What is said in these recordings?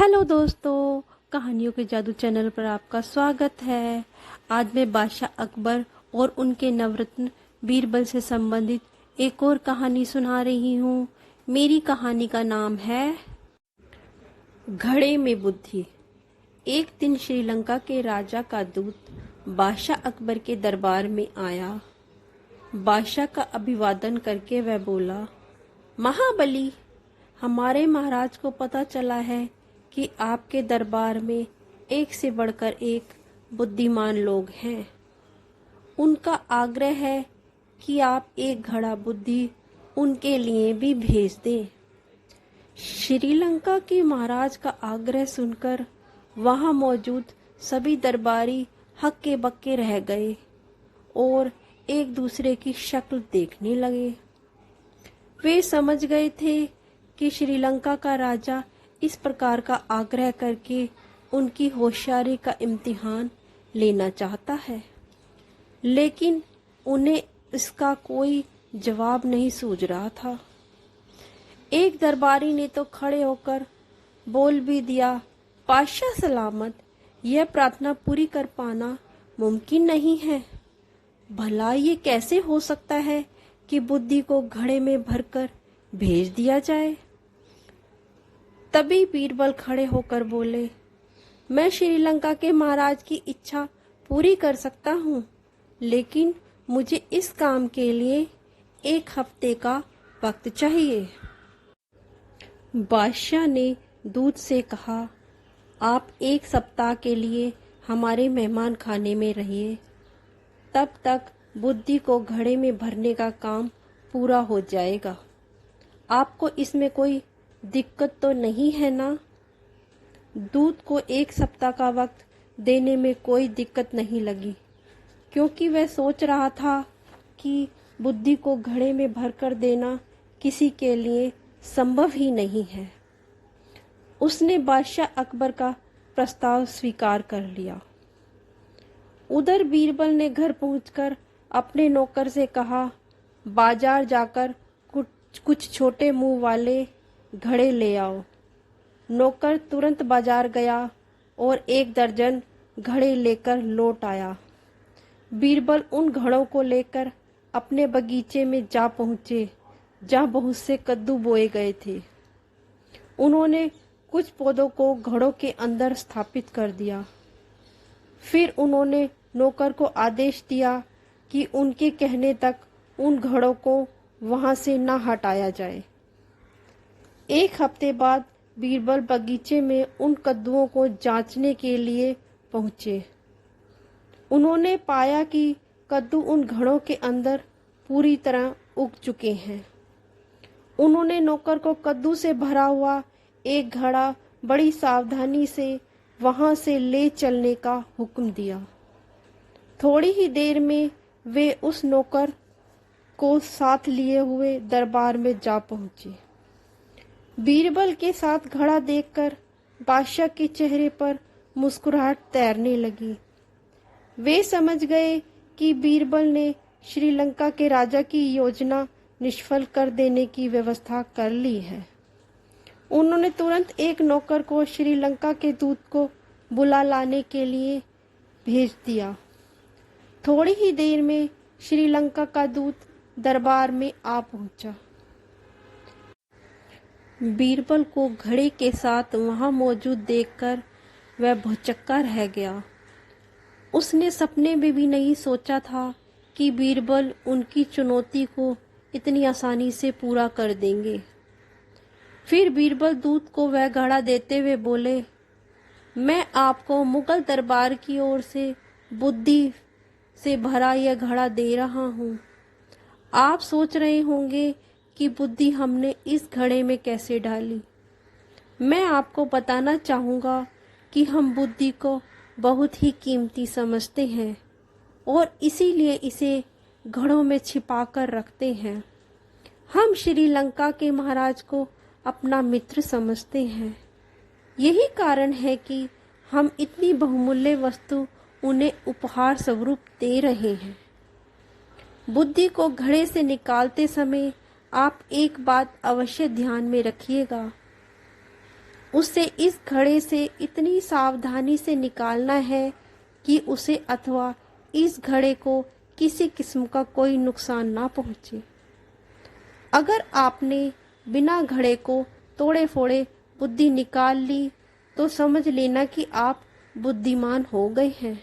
Hello दोस्तों, कहानियों के जादू चैनल पर आपका स्वागत है। आज मैं बादशाह अकबर और उनके नवरत्न बीरबल से संबंधित एक और कहानी सुना रही हूँ। मेरी कहानी का नाम है घड़े में बुद्धि। एक दिन श्रीलंका के राजा का दूत बादशाह अकबर के दरबार में आया। बादशाह का अभिवादन करके वह बोला, महाबली, हमारे महाराज को पता चला है कि आपके दरबार में एक से बढ़कर एक बुद्धिमान लोग हैं। उनका आग्रह है कि आप एक घड़ा बुद्धि उनके लिए भी भेज दें। श्रीलंका के महाराज का आग्रह सुनकर वहां मौजूद सभी दरबारी हक्के बक्के रह गए और एक दूसरे की शक्ल देखने लगे। वे समझ गए थे कि श्रीलंका का राजा इस प्रकार का आग्रह करके उनकी होशियारी का इम्तिहान लेना चाहता है, लेकिन उन्हें इसका कोई जवाब नहीं सूझ रहा था। एक दरबारी ने तो खड़े होकर बोल भी दिया, बादशाह सलामत, यह प्रार्थना पूरी कर पाना मुमकिन नहीं है। भला ये कैसे हो सकता है कि बुद्धि को घड़े में भरकर भेज दिया जाए। तभी बीरबल खड़े होकर बोले, मैं श्रीलंका के महाराज की इच्छा पूरी कर सकता हूँ, लेकिन मुझे इस काम के लिए 1 हफ्ते का वक्त चाहिए। बादशाह ने दूत से कहा, आप 1 सप्ताह के लिए हमारे मेहमान खाने में रहिए। तब तक बुद्धि को घड़े में भरने का काम पूरा हो जाएगा। आपको इसमें कोई दिक्कत तो नहीं है ना? दूत को 1 सप्ताह का वक्त देने में कोई दिक्कत नहीं लगी, क्योंकि वह सोच रहा था कि बुद्धि को घड़े में भरकर देना किसी के लिए संभव ही नहीं है। उसने बादशाह अकबर का प्रस्ताव स्वीकार कर लिया। उधर बीरबल ने घर पहुंचकर अपने नौकर से कहा, बाजार जाकर कुछ छोटे मुंह वाले घड़े ले आओ। नौकर तुरंत बाजार गया और 1 दर्जन घड़े लेकर लौट आया। बीरबल उन घड़ों को लेकर अपने बगीचे में जा पहुंचे, जहां बहुत से कद्दू बोए गए थे। उन्होंने कुछ पौधों को घड़ों के अंदर स्थापित कर दिया। फिर उन्होंने नौकर को आदेश दिया कि उनके कहने तक उन घड़ों को वहां से न हटाया जाए। 1 हफ्ते बाद बीरबल बगीचे में उन कद्दुओं को जांचने के लिए पहुंचे। उन्होंने पाया कि कद्दू उन घड़ों के अंदर पूरी तरह उग चुके हैं। उन्होंने नौकर को कद्दू से भरा हुआ एक घड़ा बड़ी सावधानी से वहां से ले चलने का हुक्म दिया। थोड़ी ही देर में वे उस नौकर को साथ लिए हुए दरबार में जा पहुंचे। बीरबल के साथ घड़ा देखकर बादशाह के चेहरे पर मुस्कुराहट तैरने लगी। वे समझ गए कि बीरबल ने श्रीलंका के राजा की योजना निष्फल कर देने की व्यवस्था कर ली है। उन्होंने तुरंत एक नौकर को श्रीलंका के दूत को बुला लाने के लिए भेज दिया। थोड़ी ही देर में श्रीलंका का दूत दरबार में आ पहुंचा। बीरबल को घड़े के साथ वहां मौजूद देखकर वह भौचक्का रह गया। उसने सपने में भी नहीं सोचा था कि बीरबल उनकी चुनौती को इतनी आसानी से पूरा कर देंगे। फिर बीरबल दूत को वह घड़ा देते हुए बोले, मैं आपको मुगल दरबार की ओर से बुद्धि से भरा यह घड़ा दे रहा हूँ। आप सोच रहे होंगे कि बुद्धि हमने इस घड़े में कैसे डाली। मैं आपको बताना चाहूँगा कि हम बुद्धि को बहुत ही कीमती समझते हैं और इसीलिए इसे घड़ों में छिपा कर रखते हैं। हम श्रीलंका के महाराज को अपना मित्र समझते हैं। यही कारण है कि हम इतनी बहुमूल्य वस्तु उन्हें उपहार स्वरूप दे रहे हैं। बुद्धि को घड़े से निकालते समय आप एक बात अवश्य ध्यान में रखिएगा। उसे इस घड़े से इतनी सावधानी से निकालना है कि उसे अथवा इस घड़े को किसी किस्म का कोई नुकसान ना पहुंचे। अगर आपने बिना घड़े को तोड़े फोड़े बुद्धि निकाल ली तो समझ लेना कि आप बुद्धिमान हो गए हैं।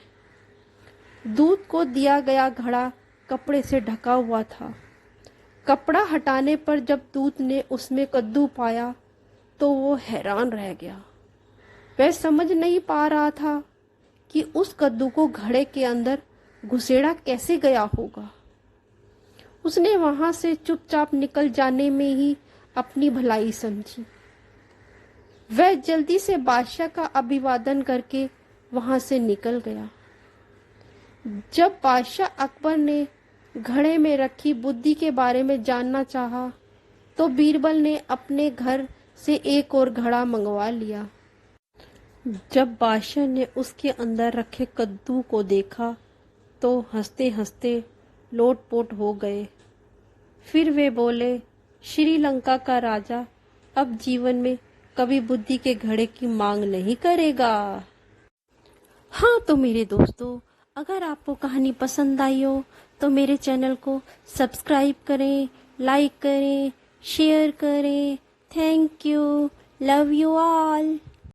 दूध को दिया गया घड़ा कपड़े से ढका हुआ था। कपड़ा हटाने पर जब दूध ने उसमें कद्दू पाया तो वो हैरान रह गया। वह समझ नहीं पा रहा था कि उस कद्दू को घड़े के अंदर घुसेड़ा कैसे गया होगा। उसने वहां से चुपचाप निकल जाने में ही अपनी भलाई समझी। वह जल्दी से बादशाह का अभिवादन करके वहां से निकल गया। जब बादशाह अकबर ने घड़े में रखी बुद्धि के बारे में जानना चाहा तो बीरबल ने अपने घर से एक और घड़ा मंगवा लिया। जब बादशाह ने उसके अंदर रखे कद्दू को देखा तो हंसते हंसते लोटपोट हो गए। फिर वे बोले, श्रीलंका का राजा अब जीवन में कभी बुद्धि के घड़े की मांग नहीं करेगा। हाँ तो मेरे दोस्तों, अगर आपको कहानी पसंद आई हो तो मेरे चैनल को सब्सक्राइब करें, लाइक करें, शेयर करें। Thank you, love you all.